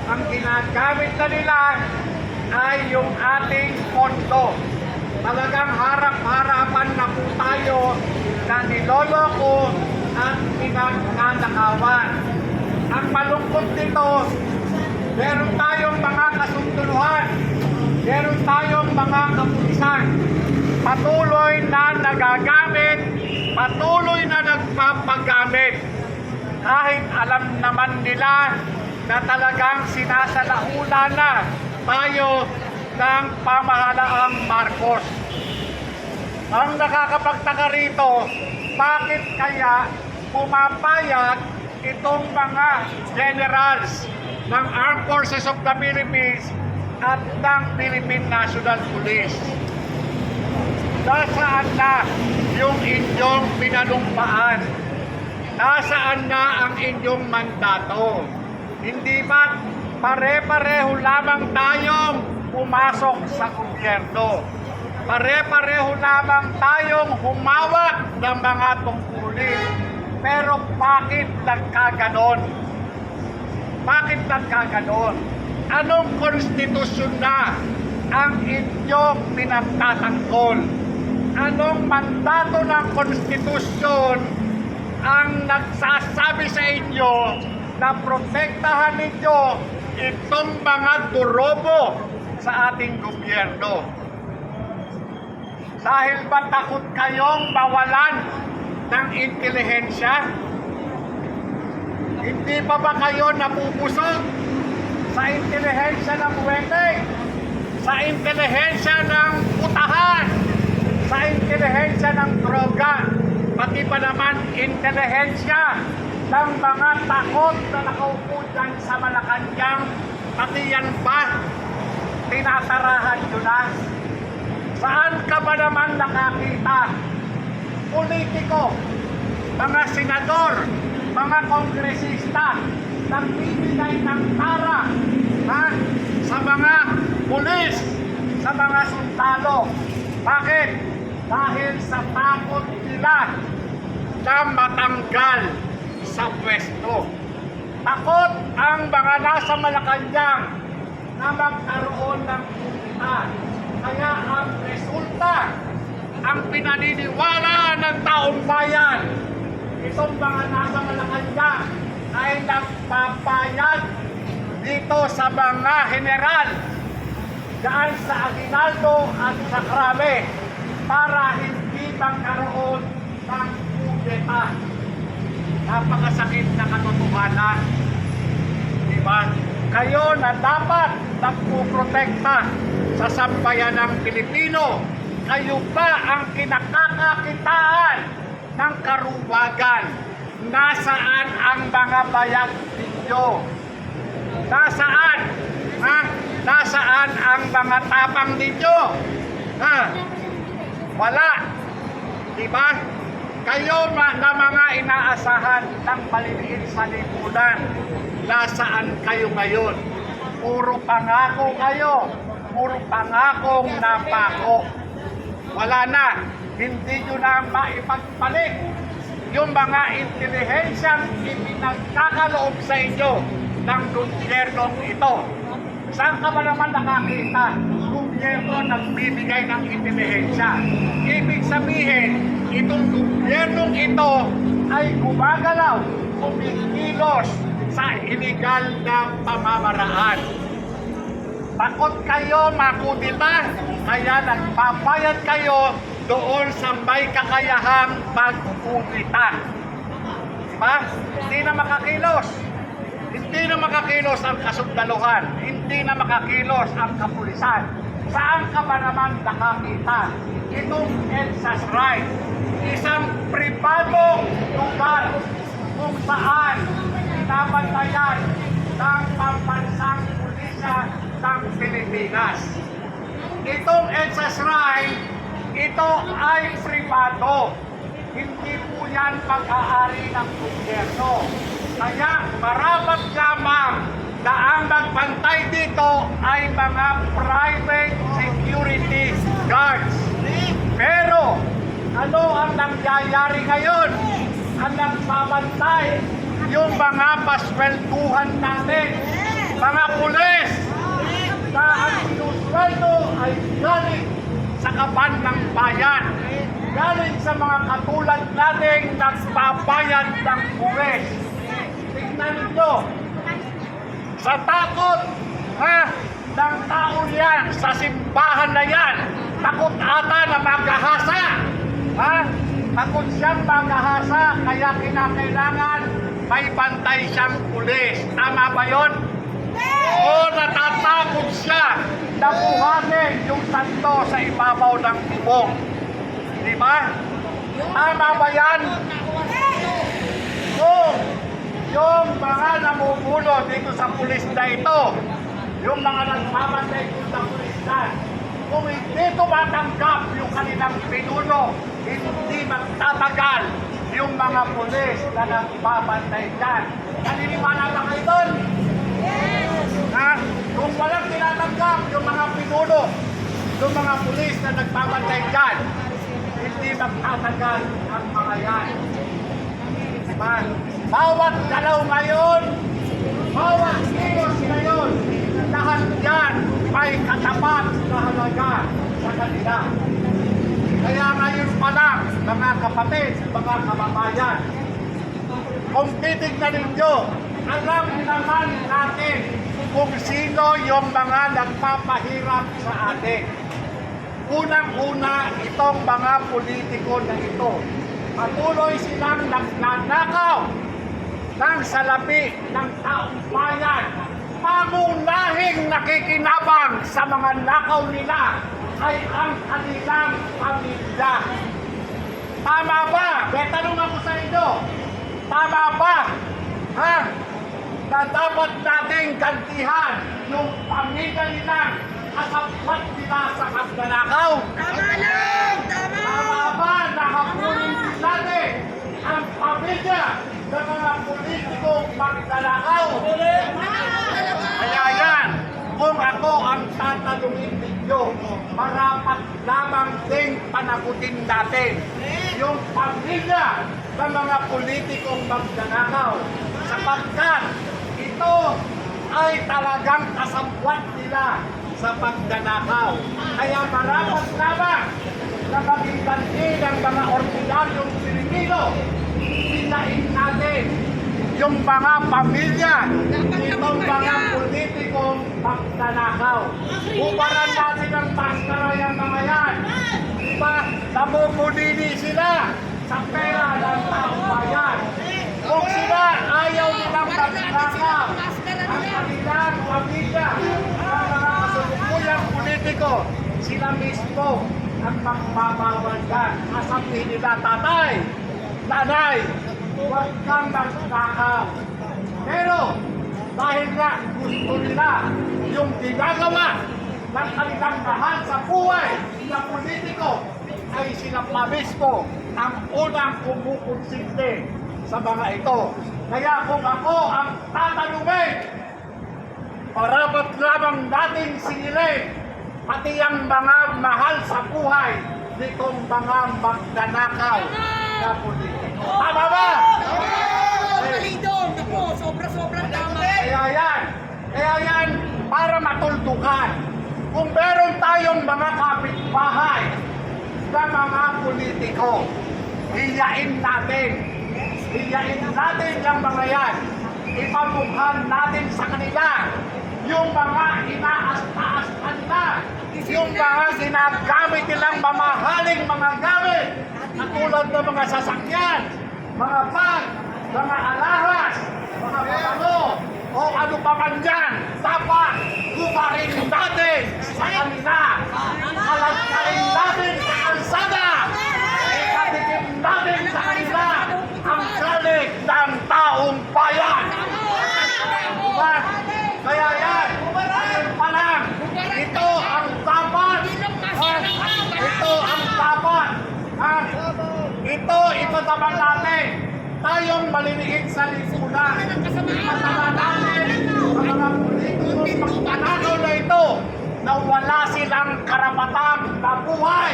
ang ginagamit na nila ay yung ating pondo. Talagang harap-harapan na po tayo na niloloko at pinagnanakawan. Ang malungkot nito, meron tayong mga kasunduluhan, meron tayong mga kapulisan, patuloy na nagagamit, patuloy na nagpapagamit. Kahit alam naman nila na talagang sinasalaula na tayo ng pamahalaang Marcos. Ang nakakapagtaka rito, bakit kaya pumapayag itong mga generals ng Armed Forces of the Philippines at ng Philippine National Police? Nasaan na yung inyong pinanumpaan? Nasaan na ang inyong mandato? Hindi ba pare-pareho lamang tayong pumasok sa gobyerno? Pare-pareho lamang tayong humawak ng mga tungkulin. Pero bakit nagkaganon? Bakit nagkaganon? Anong konstitusyon na ang inyong pinagtatanggol? Anong mandato ng konstitusyon ang nagsasabi sa inyo na protektahan ninyo itong mga durobo sa ating gobyerno? Dahil ba takot kayong mawalan ng intelihensya? Hindi pa ba kayo napupusog sa intelihensya ng buwete? Sa intelihensya ng putahan? Sa intelihensya ng droga? Pati pa naman intelihensya ng mga takot na nakaupo dyan sa Malacanang? Pati yan ba tinatarahan nyo na? Saan ka ba naman nakakita? Politiko, mga senador, mga kongresista, nagbibigay ng tara sa mga pulis, sa mga sundalo. Bakit? Dahil sa takot nila na matanggal sa pwesto. Takot ang mga nasa Malacanang na magkaroon ng kumita. Kaya ang resulta, ang pinaniniwala ng taong bayan, itong mga nasa Malacanang ay nagpapayag dito sa mga general daan sa Aguinaldo at sa Krame para hindi magkaroon ng kudeta. Napakasakit na katotohanan. Diba? Kayo na dapat nagpuprotekta sa sambayan ng Pilipino, kayo pa ang kinakakakitaan ng karuwagan. Nasaan ang mga bayag ninyo? Nasaan? Nasaan ang mga tapang ninyo? Wala. Diba? Kayo na mga inaasahan ng maliliit sa lipunan, nasaan kayo ngayon? Puro pangako kayo. Puro pangakong napako. Wala na. Hindi nyo na maipagpalit yung mga intelihensyang ipinagkakaloob sa inyo ng gobyernong ito. Saan ka ba naman nakakita? Gobyerno nagbibigay ng intelihensya. Ibig sabihin, itong gobyernong ito ay gumagalaw, kumikilos sa iligal na pamamaraan. Takot kayo makudita, kaya nagpapayad kayo doon sa may kakayahang pagkukudita. Diba? Hindi na makakilos. Hindi na makakilos ang kasundaluhan. Hindi na makakilos ang kapulisan. Saan ka ba naman nakakita? Itong EDSA's right. Isang pribadong lugar kung saan binabantayan ng pambansang pulisya ng Pilipinas. Itong EDSA's right, ito ay pribado. Hindi po yan pag-aari ng gobyerno. Kaya marapat lamang na ang magbantay dito ay mga private security guards. Pero ano ang nangyayari ngayon? Ang nagbabantay yung mga paswelduhan natin, mga bayan. Galing sa mga katulad nating nagbabayad ng buwis. Tignan ninyo, sa takot ng tao yan, sa simbahan na yan, takot ata na maghahasa. Takot siyang maghahasa, kaya kinakailangan may bantay siyang pulis. Tama ba yun? O natatakot siya na buhatin yung santo sa ibabaw ng bubong. Di ba? Tama ba yan? Kung yung mga namumuno dito sa pulis na ito, yung mga nagmamantay dito sa pulis na, kung hindi tumatanggap yung kanilang pinuno, hindi magtatagal yung mga pulis na nagbabantay dyan. Naniniwala ba kayo doon? Kung walang tinatanggap yung mga pinuno, yung mga pulis na nagbabantay dyan, hindi magtatagal ang mga yan. Bawat galaw ngayon, bawat kilos ngayon, lahat yan may katapat na halaga sa kanila. Kaya ngayon pa lang, mga kapatid, mga kababayan, kung titignan ninyo, alam naman natin kung sino yung mga nagpapahirap sa atin. Unang-una, itong mga politiko na ito. Patuloy silang nagnanakaw ng salapi ng taong bayan. Pangunahing nakikinabang sa mga nakaw nila ay ang kanilang pamilya. Tama ba? May tanong ako sa inyo. Tama ba? Na dapat nating gantihan yung pamilya nilang kasapwat nila sa kagnanakaw? Tama lang! Tama! Tama ba na hapunin natin ang pamilya ng mga politikong magnanakaw? Kaya yan, kung ako ang tatanungin ninyo, marapat lamang ding panagutin natin yung pamilya ng mga politikong magnanakaw, sapagkat ito ay talagang kasabwat nila sa pagnanakaw. Kaya marapat lamang na maging ganti ng mga ordinaryong Pilipino, pinain natin yung mga pamilya nitong mga politikong magnanakaw. Uparan natin ang maskara yung mga yan. Diba? Namumulini sila sa pera ng taong bayan. Kung sila ayaw nilang magnanakaw, ang kanilang pamilya, ang mga kasulukuyang politiko, sila mismo ang magbabawal yan. Kasabihin nila, tatay, nanay, huwag kang magnakaw. Pero, dahil nga gusto nila yung ginagawa ng kanilang mahal sa buhay na politiko, ay sila pa mismo ang unang kumukonsinte sa mga ito. Kaya kung ako ang tatanungin, parapat lamang natin singilin pati ang mga mahal sa buhay nitong mga magnanakaw na politiko. Tama ba? Mali doon! Naku, sobra-sobrang tama! Kaya yan, para matuldukan. Kung meron tayong mga kapitbahay na mga politiko, hiyain natin yung mga yan. Ipamukhan natin sa kanila yung mga inaas-taas kanila, yung mga ginagamit nilang mamahaling mga gamit, katulad ng mga sasakyan, mga bag, mga alahas, mga pabango, o ano pa man yan, dapat kubarin natin sa kanila. Alagkain natin sa kalsada. Ikatikim natin sa kanila ang galit ng taong bayan. Diba? Kaya yan, ngayon pa lang, ito ang dapat. Ito ang dapat. Ito, ipataman natin. Tayong maliliit sa lipunan. Ipataman natin ang mga politikos magpanakaw na ito na wala silang karapatang mabuhay.